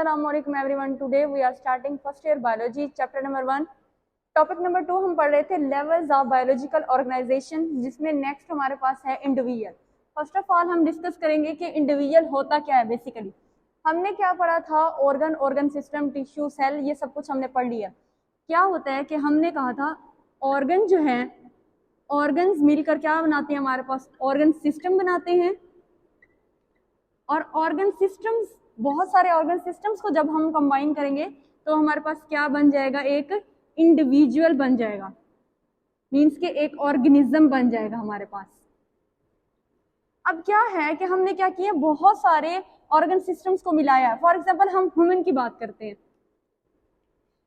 Assalamualaikum everyone. Today we are starting first year biology chapter number 1. Topic number 2 हम पढ़ रहे थे levels of biological organisation, जिसमें next हमारे पास है इंडिविजुअल। फर्स्ट ऑफ ऑल हम डिस्कस करेंगे कि इंडिविजुअल होता क्या है। बेसिकली हमने क्या पढ़ा था, ऑर्गन सिस्टम, टिश्यू, सेल, ये सब कुछ हमने पढ़ लिया। क्या होता है कि हमने कहा था ऑर्गन जो है, ऑर्गन्स मिलकर क्या बनाते हैं, हमारे पास ऑर्गन सिस्टम बनाते हैं। और ऑर्गन सिस्टम्स, बहुत सारे ऑर्गन सिस्टम्स को जब हम कंबाइन करेंगे तो हमारे पास क्या बन जाएगा, एक इंडिविजुअल बन जाएगा। मीन्स के एक ऑर्गेनिज्म बन जाएगा हमारे पास। अब क्या है कि हमने क्या किया, बहुत सारे ऑर्गन सिस्टम्स को मिलाया। फॉर एग्जांपल हम ह्यूमन की बात करते हैं।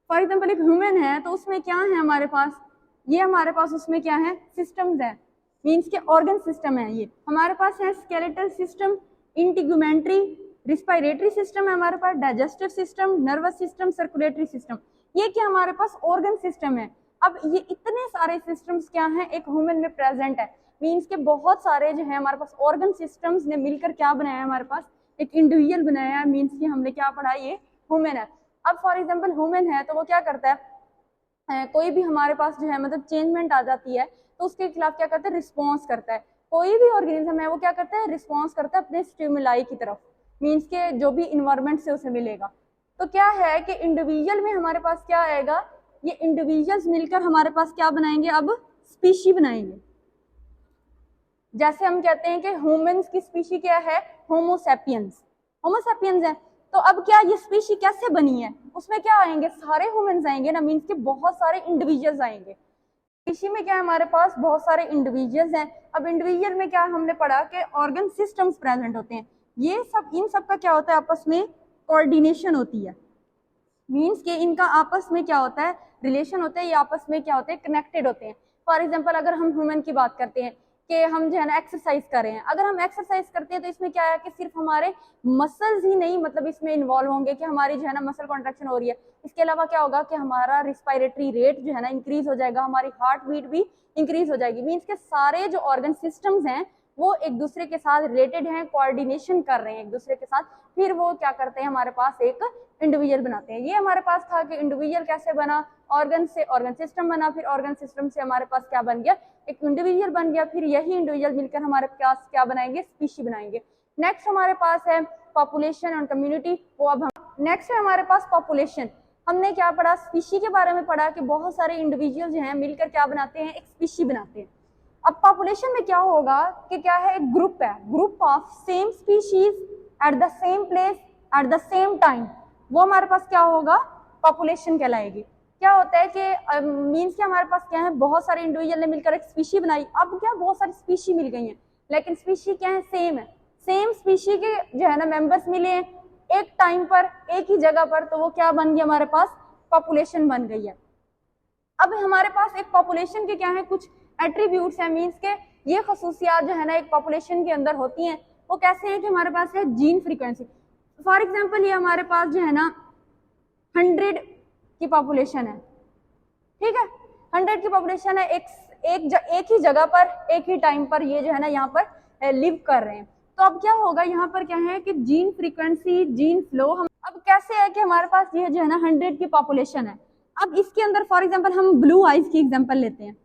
फॉर एग्जांपल एक ह्यूमन है तो उसमें क्या है हमारे पास, ये हमारे पास उसमें क्या है, सिस्टम्स है। मीन्स के ऑर्गन सिस्टम है। ये हमारे पास है skeletal system, integumentary, respiratory system है हमारे पास, digestive system, nervous system, circulatory system. ये क्या हमारे पास ऑर्गन सिस्टम है। अब ये इतने सारे सिस्टम्स क्या हैं, एक ह्यूमन में प्रेजेंट है। मीन्स के बहुत सारे जो है हमारे पास ऑर्गन सिस्टम्स ने मिलकर क्या बनाया है, हमारे पास एक इंडिविजुअल बनाया है। मीन्स की हमने क्या पढ़ा, ये ह्यूमन है। अब फॉर एग्जाम्पल ह्यूमन है तो वो क्या करता है, कोई भी हमारे पास जो है मतलब चेंजमेंट आ जाती है तो उसके खिलाफ क्या करता है, रिस्पॉन्स करता है। कोई भी ऑर्गेनिज्म है वो क्या करता है, रिस्पॉन्स करता है अपने स्टिमुलाई की तरफ। मीन्स के जो भी इन्वायरमेंट से उसे मिलेगा। तो क्या है कि इंडिविजुअल में हमारे पास क्या आएगा, ये इंडिविजुअल्स मिलकर हमारे पास क्या बनाएंगे, अब स्पीशी बनाएंगे। जैसे हम कहते हैं कि ह्यूमंस की स्पीशी क्या है, होमोसेपियंस। होमोसेपियंस है तो अब क्या ये स्पीशी कैसे बनी है, उसमें क्या आएंगे, सारे ह्यूमंस आएंगे ना। मीन्स के बहुत सारे इंडिविजुअल्स आएंगे। स्पीशी में क्या है हमारे पास, बहुत सारे इंडिविजुअल्स हैं। अब इंडिविजुअल में क्या हमने पढ़ा कि ऑर्गन सिस्टम्स प्रेजेंट होते हैं। ये सब, इन सब का क्या होता है, आपस में कोऑर्डिनेशन होती है। मीन्स के इनका आपस में क्या होता है, रिलेशन होता है। ये आपस में क्या होते हैं, कनेक्टेड होते हैं। फॉर एग्जांपल अगर हम ह्यूमन की बात करते हैं कि हम जो है ना एक्सरसाइज कर रहे हैं। अगर हम एक्सरसाइज करते हैं तो इसमें क्या है कि सिर्फ हमारे मसल्स ही नहीं मतलब इसमें इन्वॉल्व होंगे कि हमारी जो है ना मसल कॉन्ट्रैक्शन हो रही है। इसके अलावा क्या होगा कि हमारा रिस्पायरेटरी रेट जो है ना इंक्रीज हो जाएगा, हमारी हार्ट बीट भी इंक्रीज हो जाएगी। मीन्स के सारे जो ऑर्गन सिस्टम्स हैं वो एक दूसरे के साथ रिलेटेड हैं, कोऑर्डिनेशन कर रहे हैं एक दूसरे के साथ। फिर वो क्या करते हैं, हमारे पास एक इंडिविजुअल बनाते हैं। ये हमारे पास था कि इंडिविजुअल कैसे बना, ऑर्गन से ऑर्गन सिस्टम बना, फिर ऑर्गन सिस्टम से हमारे पास क्या बन गया, एक इंडिविजुअल बन गया। फिर यही इंडिविजुअल मिलकर हमारे पास क्या बनाएंगे, स्पीशी बनाएंगे। नेक्स्ट हमारे पास है पॉपुलेशन और कम्युनिटी। वो अब हम नेक्स्ट है हमारे पास पॉपुलेशन। हमने क्या पढ़ा, स्पीशी के बारे में पढ़ा कि बहुत सारे इंडिविजुअल जो हैं मिलकर क्या बनाते हैं, एक स्पीशी बनाते हैं। अब पॉपुलेशन में क्या होगा कि क्या है, एक ग्रुप है, group of same species at the same place at the same time. वो हमारे पास क्या होगा, पॉपुलेशन कहलाएगी। क्या होता है कि मीन्स के हमारे पास क्या है, बहुत सारे इंडिविजुअल ने मिलकर एक स्पीशी बनाई। अब क्या बहुत सारी स्पीशी मिल गई हैं, लेकिन स्पीशी क्या है, सेम है। सेम स्पीशी के जो है ना मेंबर्स मिले हैं एक टाइम पर, एक ही जगह पर, तो वो क्या बन गया, हमारे पास पॉपुलेशन बन गई है। अब हमारे पास एक पॉपुलेशन के क्या है, कुछ एट्रीब्यूट्स हैं। मीन्स के ये खसूसियात जो है ना एक पॉपुलेशन के अंदर होती हैं। वो कैसे हैं कि हमारे पास है जीन फ्रीक्वेंसी। फॉर एग्जांपल ये हमारे पास जो है ना 100 की पॉपुलेशन है, ठीक है, 100 की पॉपुलेशन है। एक ही जगह पर एक ही टाइम पर ये जो है ना यहाँ पर लिव कर रहे हैं। तो अब क्या होगा, यहाँ पर क्या है कि जीन फ्रीक्वेंसी, जीन फ्लो। हम अब कैसे है कि हमारे पास ये जो है ना 100 की पॉपुलेशन है। अब इसके अंदर फॉर एग्जांपल हम ब्लू आइज की एग्जांपल लेते हैं।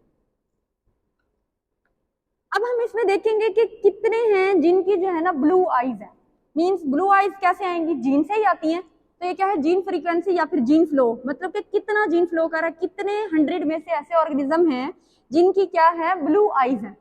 अब हम इसमें देखेंगे कि कितने हैं जिनकी जो है ना ब्लू आइज है। मींस ब्लू आइज कैसे आएंगी, जीन से ही आती हैं। तो ये क्या है, जीन फ्रीक्वेंसी या फिर जीन फ्लो, मतलब कि कितना जीन फ्लो कर रहा है, कितने 100 में से ऐसे ऑर्गेनिज्म हैं जिनकी क्या है, ब्लू आइज है।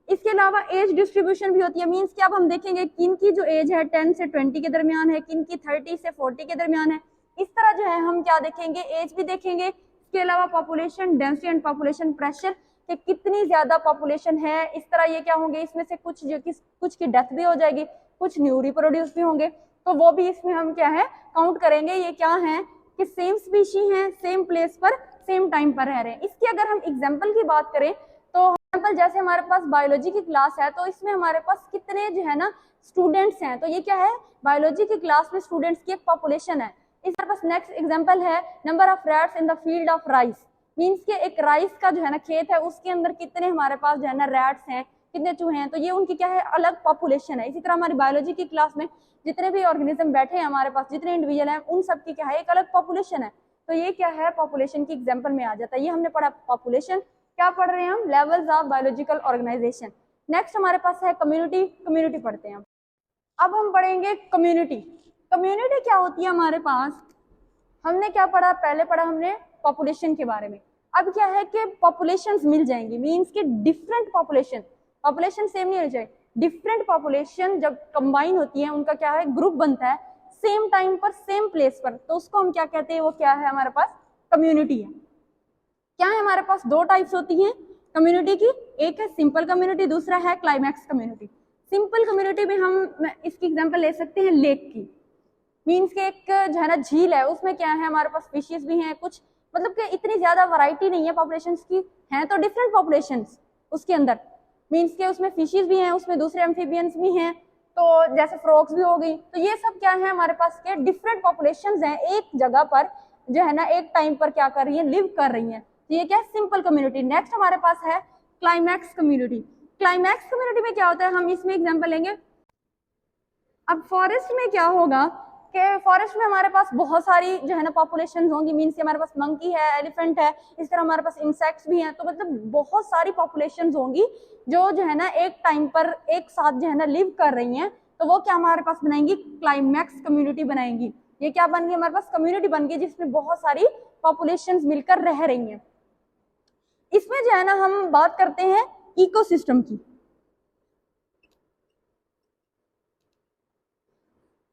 इसके अलावा एज डिस्ट्रीब्यूशन भी होती है। मींस कि अब हम देखेंगे किन की जो एज है 10 से 20 के दरमियान है, किन की 30 से 40 के दरमियान है। इस तरह जो है हम क्या देखेंगे, एज भी देखेंगे। इसके अलावा population density and population pressure, कि कितनी ज्यादा पॉपुलेशन है। इस तरह ये क्या होंगे, इसमें से कुछ की डेथ भी हो जाएगी, कुछ न्यू रिप्रोड्यूस भी होंगे, तो वो भी इसमें हम क्या है काउंट करेंगे। ये क्या है कि सेम स्पीशी हैं, सेम प्लेस पर सेम टाइम पर रह रहे हैं। इसकी अगर हम एग्जाम्पल की बात करें तो एग्जाम्पल जैसे हमारे पास बायोलॉजी की क्लास है तो इसमें हमारे पास कितने जो है ना स्टूडेंट्स हैं। तो ये क्या है, बायोलॉजी की क्लास में स्टूडेंट्स की एक पॉपुलेशन है। इस हमारे पास नेक्स्ट एग्जाम्पल है number of rats in the field of rice. Means के एक राइस का जो है ना खेत है, उसके अंदर कितने हमारे पास जो है ना रैट्स हैं, कितने चूहे हैं, तो ये उनकी क्या है, अलग पॉपुलेशन है। इसी तरह हमारी बायोलॉजी की क्लास में जितने भी ऑर्गेनिज्म बैठे हैं हमारे पास, जितने इंडिविजुअल हैं, उन सब की क्या है, एक अलग पॉपुलेशन है। तो ये क्या है, पॉपुलेशन की एग्जाम्पल में आ जाता है। ये हमने पढ़ा पॉपुलेशन। क्या पढ़ रहे हैं हम, levels of biological organization. Next हमारे पास है कम्युनिटी। कम्युनिटी पढ़ते हैं अब हम पढ़ेंगे कम्युनिटी। कम्युनिटी क्या होती है हमारे पास, हमने क्या पढ़ा, पहले पढ़ा हमने पॉपुलेशन के बारे में। अब क्या है कि पॉपुलेशंस मिल जाएंगी, मींस कि डिफरेंट पॉपुलेशन, पॉपुलेशन सेम नहीं हो जाए, डिफरेंट पॉपुलेशन जब कंबाइन होती है उनका क्या है, ग्रुप बनता है सेम टाइम पर सेम प्लेस पर, तो उसको हम क्या कहते हैं, वो क्या है हमारे पास कम्युनिटी है। क्या है हमारे पास, दो टाइप्स होती हैं कम्युनिटी की, एक है सिंपल कम्युनिटी, दूसरा है क्लाइमैक्स कम्युनिटी। सिंपल कम्युनिटी में हम इसकी एग्जांपल ले सकते हैं लेक की, मीन्स के एक जो है ना झील है, उसमें क्या है हमारे पास फिशेस भी हैं कुछ, मतलब कि इतनी ज्यादा वैरायटी नहीं है पॉपुलेशंस की, हैं तो डिफरेंट पॉपुलेशंस उसके अंदर, मीन्स के उसमें फिशेस भी हैं, उसमें दूसरे एम्फीबियंस भी हैं, तो जैसे फ्रॉग्स भी हो गई, तो ये सब क्या है हमारे पास के डिफरेंट पॉपुलेशंस हैं, एक जगह पर जो है ना एक टाइम पर क्या कर रही है, लिव कर रही है। तो ये क्या है, सिंपल कम्युनिटी। नेक्स्ट हमारे पास है क्लाइमैक्स कम्युनिटी। क्लाइमैक्स कम्युनिटी में क्या होता है, हम इसमें एग्जांपल लेंगे। अब फॉरेस्ट में क्या होगा कि फॉरेस्ट में हमारे पास बहुत सारी जो है ना पॉपुलेशन होंगी, मीन्स कि हमारे पास मंकी है, एलिफेंट है, इस तरह हमारे पास इंसेक्ट्स भी हैं, तो मतलब बहुत सारी पॉपुलेशन होंगी जो है ना एक टाइम पर एक साथ जो है ना लिव कर रही हैं, तो वो क्या हमारे पास बनाएंगी, क्लाइमैक्स कम्युनिटी बनाएंगी। ये क्या बन गई हमारे पास, कम्युनिटी बन गई जिसमें बहुत सारी पॉपुलेशन मिलकर रह रही हैं। इसमें जो है ना हम बात करते हैं इकोसिस्टम की।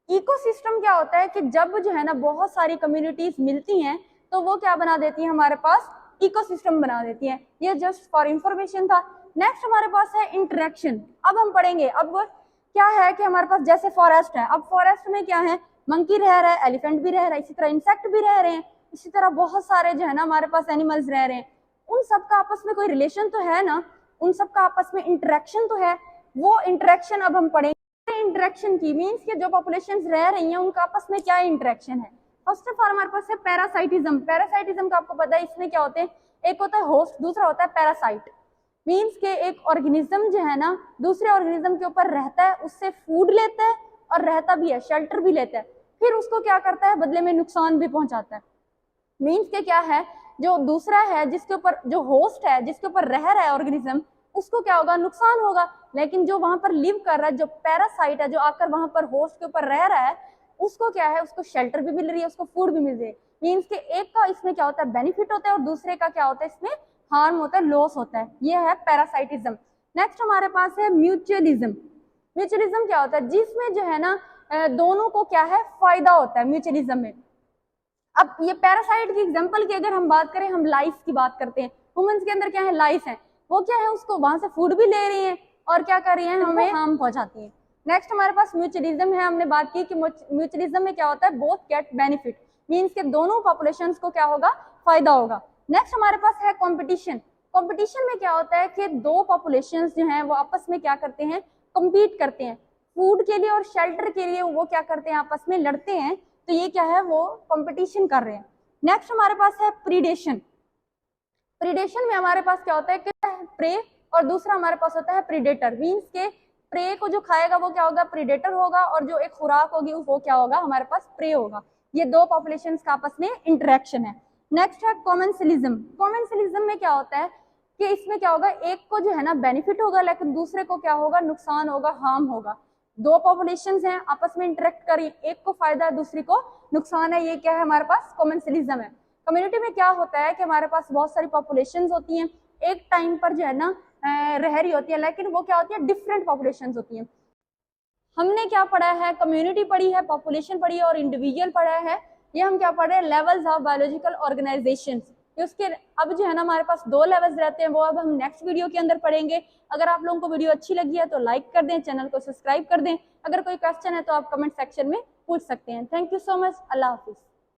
इकोसिस्टम क्या होता है कि जब जो है ना बहुत सारी कम्युनिटीज मिलती हैं तो वो क्या बना देती है, हमारे पास इकोसिस्टम बना देती है। ये जस्ट फॉर इंफॉर्मेशन था। नेक्स्ट हमारे पास है इंटरेक्शन। अब हम पढ़ेंगे, अब क्या है कि हमारे पास जैसे फॉरेस्ट है, अब फॉरेस्ट में क्या है, मंकी रह रहा है, एलिफेंट भी रह रहा है, इसी तरह इंसेक्ट भी रह रहे हैं, इसी तरह बहुत सारे जो है ना हमारे पास एनिमल्स रह रहे हैं। उन सबका आपस में कोई रिलेशन तो है ना, उन सबका आपस में इंटरेक्शन तो है। वो इंटरेक्शन अब हम पढ़ेंगे इंटरेक्शन की, मींस के जो पॉपुलेशंस रह रही हैं उनका आपस में क्या इंटरेक्शन है। फर्स्ट ऑफ ऑल हमारे पास है पैरासाइटिज्म। पैरासाइटिज्म का आपको पता है इसमें क्या होते हैं, एक होता है होस्ट, दूसरा होता है पैरासाइट। मींस के एक ऑर्गेनिज्म जो है ना दूसरे ऑर्गेनिज्म के ऊपर रहता है, उससे फूड लेता है और रहता भी है, शेल्टर भी लेता है, फिर उसको क्या करता है, बदले में नुकसान भी पहुंचाता है। मींस के क्या है, जो दूसरा है जिसके ऊपर, जो होस्ट है जिसके ऊपर रह रहा है ऑर्गेनिज्म, उसको क्या होगा, नुकसान होगा। लेकिन जो वहां पर लिव कर रहा है, जो पैरासाइट है, जो आकर वहां पर होस्ट के ऊपर रह रहा है, उसको क्या है, उसको शेल्टर भी मिल रही है, उसको फूड भी मिल रही है। मीन्स के एक का इसमें क्या होता है, बेनिफिट होता है, और दूसरे का क्या होता है, इसमें हार्म होता है, लॉस होता है। ये है पैरासाइटिज्म। नेक्स्ट हमारे पास है म्यूचुअलिज्म। म्यूचुअलिज्म क्या होता है, जिसमें जो है ना दोनों को क्या है, फायदा होता है म्यूचुअलिज्म में। अब ये पैरासाइट की एग्जांपल की अगर हम बात करें, हम लाइस की बात करते हैं, ह्यूमंस के अंदर क्या है, लाइस है, वो क्या है, उसको वहां से फूड भी ले रही है और क्या कर रही है, हमें हार्म पहुंचाती है। नेक्स्ट हमारे पास म्यूचुअलिज्म है। हमने बात की कि म्यूचुअलिज्म में क्या होता है, बोथ गेट बेनिफिट, मींस के दोनों पॉपुलेशंस को क्या होगा, फायदा होगा। नेक्स्ट हमारे पास है कंपटीशन। कंपटीशन में क्या होता है कि दो पॉपुलेशंस जो हैं वो आपस में क्या करते हैं, कम्पीट करते हैं, फूड के लिए और शेल्टर के लिए वो क्या करते हैं, आपस में लड़ते हैं, तो ये क्या है, वो कंपटीशन कर रहे हैं। नेक्स्ट हमारे पास है प्रीडेशन। प्रीडेशन में हमारे पास क्या होता है कि प्रे, और दूसरा हमारे पास होता है प्रीडेटर। मींस के प्रे को जो खाएगा वो क्या होगा, प्रीडेटर होगा, और जो एक खुराक होगी वो क्या होगा, हमारे पास प्रे होगा। ये दो पॉपुलेशंस का आपस में इंटरेक्शन है। नेक्स्ट है कॉमेंसलिज्म। कॉमेंसलिज्म में क्या होता है कि इसमें क्या होगा, एक को जो है ना बेनिफिट होगा, लेकिन दूसरे को क्या होगा, नुकसान होगा, हार्म होगा। दो पॉपुलेशंस हैं, आपस में इंटरेक्ट करी, एक को फायदा है, दूसरी को नुकसान है। ये क्या है, हमारे पास कॉमेंसलिज्म है। कम्युनिटी में क्या होता है कि हमारे पास बहुत सारी पॉपुलेशंस होती हैं, एक टाइम पर जो है ना रह रही होती है, लेकिन वो क्या होती है, डिफरेंट पॉपुलेशंस होती हैं। हमने क्या पढ़ा है, कम्युनिटी पढ़ी है, पॉपुलेशन पढ़ी है और इंडिविजुअल पढ़ा है। ये हम क्या पढ़ रहे हैं, लेवल्स ऑफ बायोलॉजिकल ऑर्गेनाइजेशन। उसके अब जो है ना हमारे पास दो लेवल्स रहते हैं, वो अब हम नेक्स्ट वीडियो के अंदर पढ़ेंगे। अगर आप लोगों को वीडियो अच्छी लगी है तो लाइक कर दें, चैनल को सब्सक्राइब कर दें। अगर कोई क्वेश्चन है तो आप कमेंट सेक्शन में पूछ सकते हैं। Thank you so much. Allah Hafiz.